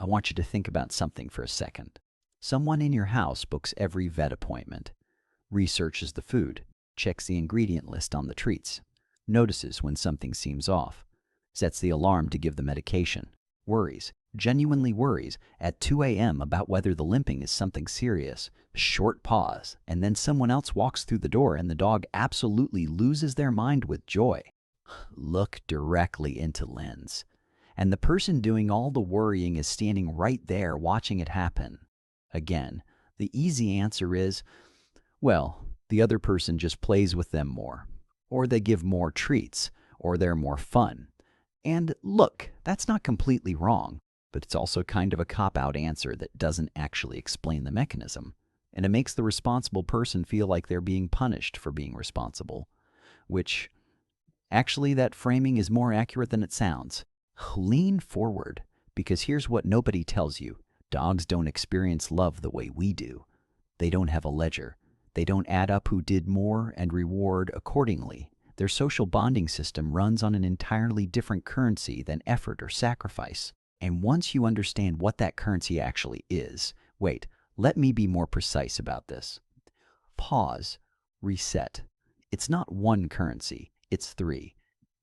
I want you to think about something for a second. Someone in your house books every vet appointment, researches the food, checks the ingredient list on the treats, notices when something seems off, sets the alarm to give the medication, worries, genuinely worries at 2 a.m. about whether the limping is something serious, short pause, and then someone else walks through the door and the dog absolutely loses their mind with joy. Look directly into lens. And the person doing all the worrying is standing right there watching it happen. Again, the easy answer is, well, the other person just plays with them more, or they give more treats, or they're more fun. And look, that's not completely wrong, but it's also kind of a cop-out answer that doesn't actually explain the mechanism. And it makes the responsible person feel like they're being punished for being responsible, which actually that framing is more accurate than it sounds. Lean forward, because here's what nobody tells you. Dogs don't experience love the way we do. They don't have a ledger. They don't add up who did more and reward accordingly. Their social bonding system runs on an entirely different currency than effort or sacrifice. And once you understand what that currency actually is, wait, let me be more precise about this. Pause, reset. It's not one currency, it's three.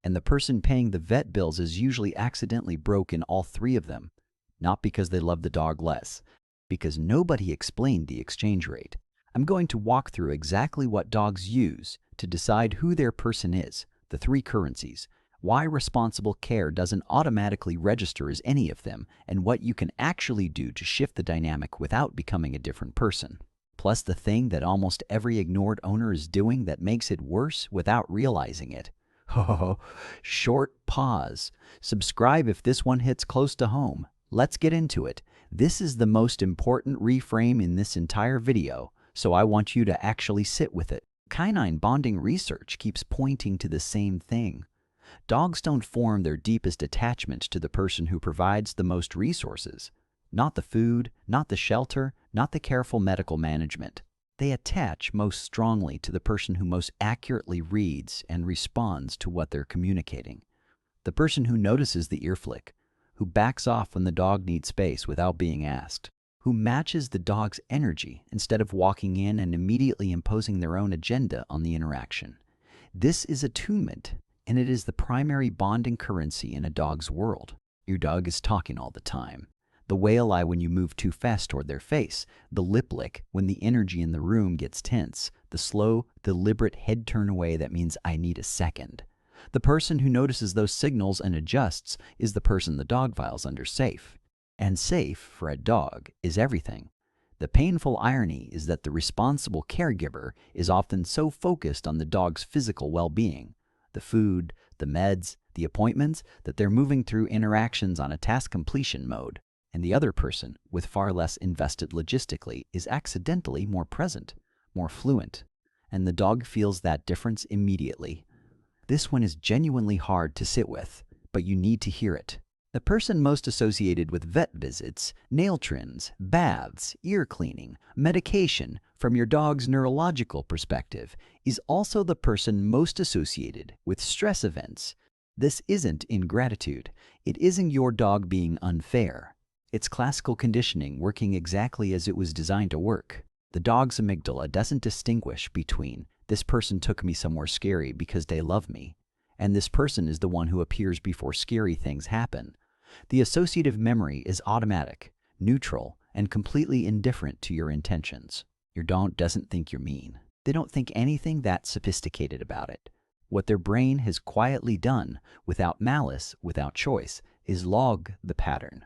And the person paying the vet bills is usually accidentally broke in all three of them. Not because they love the dog less, because nobody explained the exchange rate. I'm going to walk through exactly what dogs use to decide who their person is, the three currencies, why responsible care doesn't automatically register as any of them, and what you can actually do to shift the dynamic without becoming a different person. Plus the thing that almost every ignored owner is doing that makes it worse without realizing it. Oh, short pause. Subscribe if this one hits close to home. Let's get into it. This is the most important reframe in this entire video, so I want you to actually sit with it. Canine bonding research keeps pointing to the same thing. Dogs don't form their deepest attachment to the person who provides the most resources. Not the food, not the shelter, not the careful medical management. They attach most strongly to the person who most accurately reads and responds to what they're communicating. The person who notices the ear flick, who backs off when the dog needs space without being asked, who matches the dog's energy instead of walking in and immediately imposing their own agenda on the interaction. This is attunement, and it is the primary bonding currency in a dog's world. Your dog is talking all the time. The whale eye when you move too fast toward their face, the lip lick when the energy in the room gets tense, the slow, deliberate head turn away that means I need a second. The person who notices those signals and adjusts is the person the dog files under safe. And safe, for a dog, is everything. The painful irony is that the responsible caregiver is often so focused on the dog's physical well-being, the food, the meds, the appointments, that they're moving through interactions on a task completion mode. And the other person, with far less invested logistically, is accidentally more present, more fluent. And the dog feels that difference immediately. This one is genuinely hard to sit with, but you need to hear it. The person most associated with vet visits, nail trims, baths, ear cleaning, medication, from your dog's neurological perspective, is also the person most associated with stress events. This isn't ingratitude. It isn't your dog being unfair. It's classical conditioning working exactly as it was designed to work. The dog's amygdala doesn't distinguish between this person took me somewhere scary because they love me, and this person is the one who appears before scary things happen. The associative memory is automatic, neutral, and completely indifferent to your intentions. Your dog doesn't think you're mean. They don't think anything that sophisticated about it. What their brain has quietly done, without malice, without choice, is log the pattern.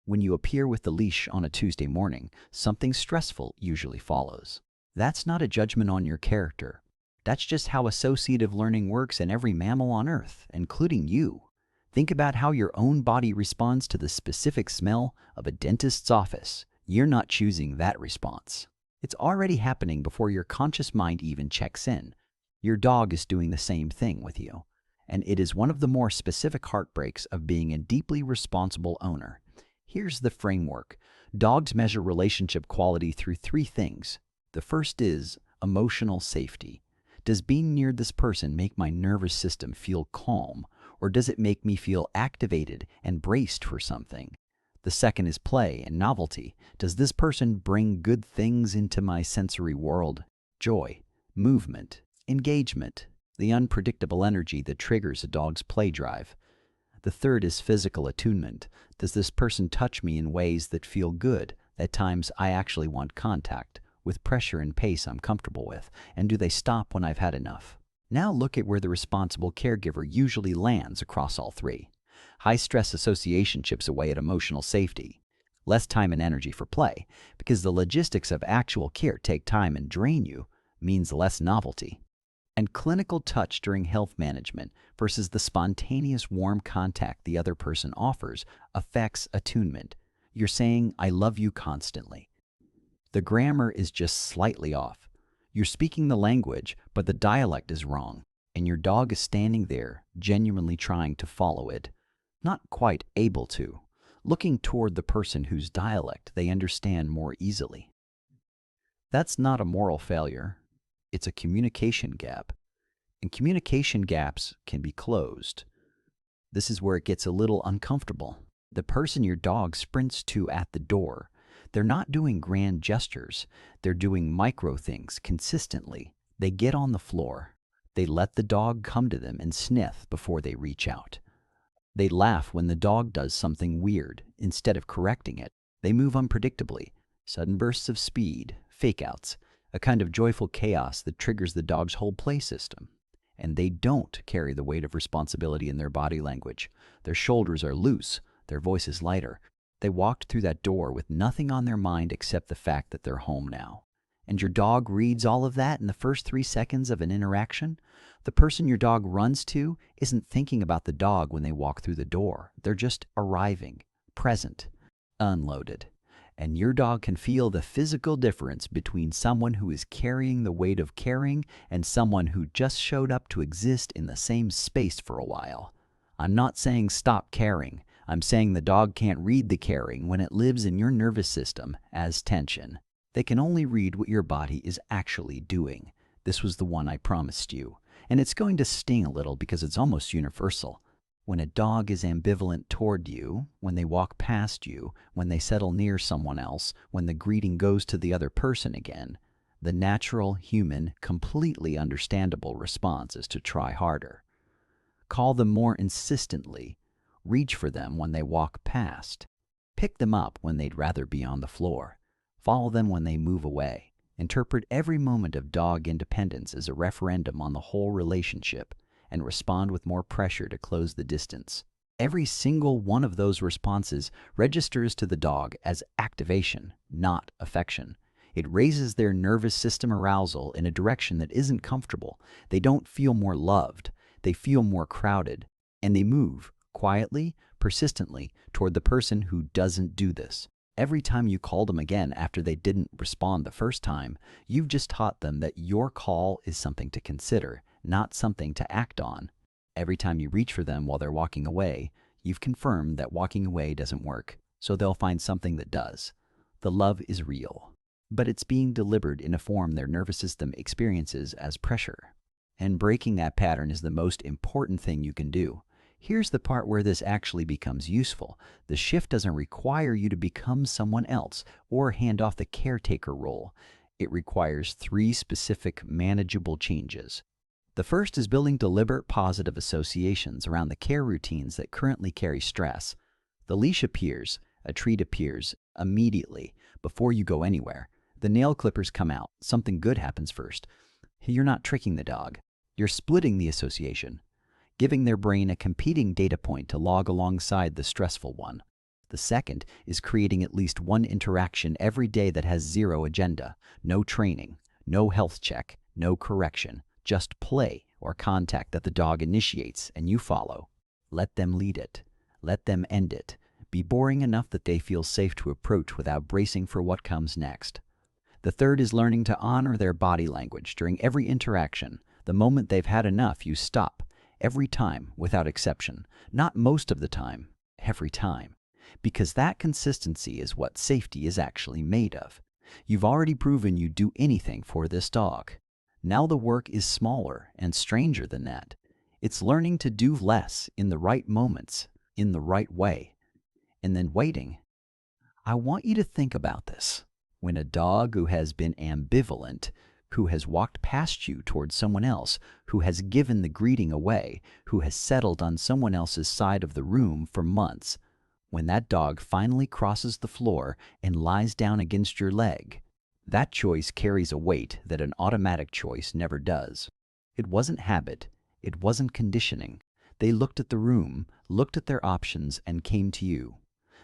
When you appear with the leash on a Tuesday morning, something stressful usually follows. That's not a judgment on your character. That's just how associative learning works in every mammal on Earth, including you. Think about how your own body responds to the specific smell of a dentist's office. You're not choosing that response. It's already happening before your conscious mind even checks in. Your dog is doing the same thing with you. And it is one of the more specific heartbreaks of being a deeply responsible owner. Here's the framework. Dogs measure relationship quality through three things. The first is emotional safety. Does being near this person make my nervous system feel calm, or does it make me feel activated and braced for something? The second is play and novelty. Does this person bring good things into my sensory world? Joy, movement, engagement, the unpredictable energy that triggers a dog's play drive. The third is physical attunement. Does this person touch me in ways that feel good? At times, I actually want contact, with pressure and pace I'm comfortable with. And do they stop when I've had enough? Now look at where the responsible caregiver usually lands across all three. High-stress association chips away at emotional safety. Less time and energy for play, because the logistics of actual care take time and drain you, means less novelty. And clinical touch during health management versus the spontaneous warm contact the other person offers affects attunement. You're saying, I love you constantly. The grammar is just slightly off. You're speaking the language, but the dialect is wrong, and your dog is standing there, genuinely trying to follow it, not quite able to, looking toward the person whose dialect they understand more easily. That's not a moral failure. It's a communication gap, and communication gaps can be closed. This is where it gets a little uncomfortable. The person your dog sprints to at the door, they're not doing grand gestures. They're doing micro things consistently. They get on the floor. They let the dog come to them and sniff before they reach out. They laugh when the dog does something weird. Instead of correcting it, they move unpredictably. Sudden bursts of speed, fake-outs, a kind of joyful chaos that triggers the dog's whole play system. And they don't carry the weight of responsibility in their body language. Their shoulders are loose. Their voice is lighter. They walked through that door with nothing on their mind except the fact that they're home now. And your dog reads all of that in the first 3 seconds of an interaction? The person your dog runs to isn't thinking about the dog when they walk through the door. They're just arriving, present, unloaded. And your dog can feel the physical difference between someone who is carrying the weight of caring and someone who just showed up to exist in the same space for a while. I'm not saying stop caring. I'm saying the dog can't read the caring when it lives in your nervous system as tension. They can only read what your body is actually doing. This was the one I promised you. And it's going to sting a little because it's almost universal. When a dog is ambivalent toward you, when they walk past you, when they settle near someone else, when the greeting goes to the other person again, the natural, human, completely understandable response is to try harder. Call them more insistently. Reach for them when they walk past. Pick them up when they'd rather be on the floor. Follow them when they move away. Interpret every moment of dog independence as a referendum on the whole relationship and respond with more pressure to close the distance. Every single one of those responses registers to the dog as activation, not affection. It raises their nervous system arousal in a direction that isn't comfortable. They don't feel more loved. They feel more crowded. And they move quietly, persistently, toward the person who doesn't do this. Every time you call them again after they didn't respond the first time, you've just taught them that your call is something to consider, not something to act on. Every time you reach for them while they're walking away, you've confirmed that walking away doesn't work, so they'll find something that does. The love is real, but it's being delivered in a form their nervous system experiences as pressure. And breaking that pattern is the most important thing you can do. Here's the part where this actually becomes useful. The shift doesn't require you to become someone else or hand off the caretaker role. It requires 3 specific manageable changes. The first is building deliberate positive associations around the care routines that currently carry stress. The leash appears, a treat appears immediately before you go anywhere. The nail clippers come out. Something good happens first. You're not tricking the dog. You're splitting the association, giving their brain a competing data point to log alongside the stressful one. The second is creating at least one interaction every day that has 0 agenda, no training, no health check, no correction, just play or contact that the dog initiates and you follow. Let them lead it. Let them end it. Be boring enough that they feel safe to approach without bracing for what comes next. The third is learning to honor their body language during every interaction. The moment they've had enough, you stop. Every time, without exception. Not most of the time, every time. Because that consistency is what safety is actually made of. You've already proven you'd do anything for this dog. Now the work is smaller and stranger than that. It's learning to do less in the right moments, in the right way. And then waiting. I want you to think about this. When a dog who has been ambivalent, who has walked past you towards someone else, who has given the greeting away, who has settled on someone else's side of the room for months, when that dog finally crosses the floor and lies down against your leg, that choice carries a weight that an automatic choice never does. It wasn't habit. It wasn't conditioning. They looked at the room, looked at their options, and came to you.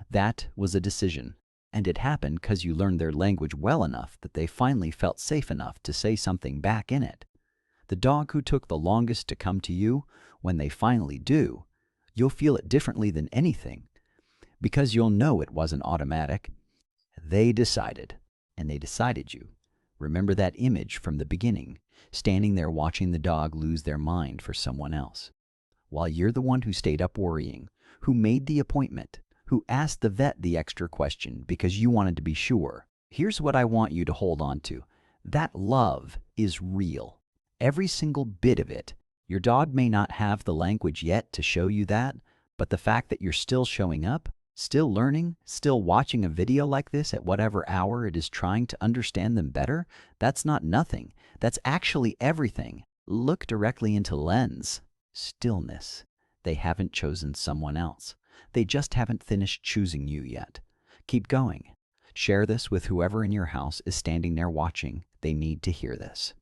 That was a decision. And it happened because you learned their language well enough that they finally felt safe enough to say something back in it. The dog who took the longest to come to you, when they finally do, you'll feel it differently than anything, because you'll know it wasn't automatic. They decided, and they decided you. Remember that image from the beginning, standing there watching the dog lose their mind for someone else, while you're the one who stayed up worrying, who made the appointment, who asked the vet the extra question because you wanted to be sure. Here's what I want you to hold on to. That love is real. Every single bit of it. Your dog may not have the language yet to show you that, but the fact that you're still showing up, still learning, still watching a video like this at whatever hour it is trying to understand them better, that's not nothing. That's actually everything. Look directly into lens. Stillness. They haven't chosen someone else. They just haven't finished choosing you yet. Keep going. Share this with whoever in your house is standing there watching. They need to hear this.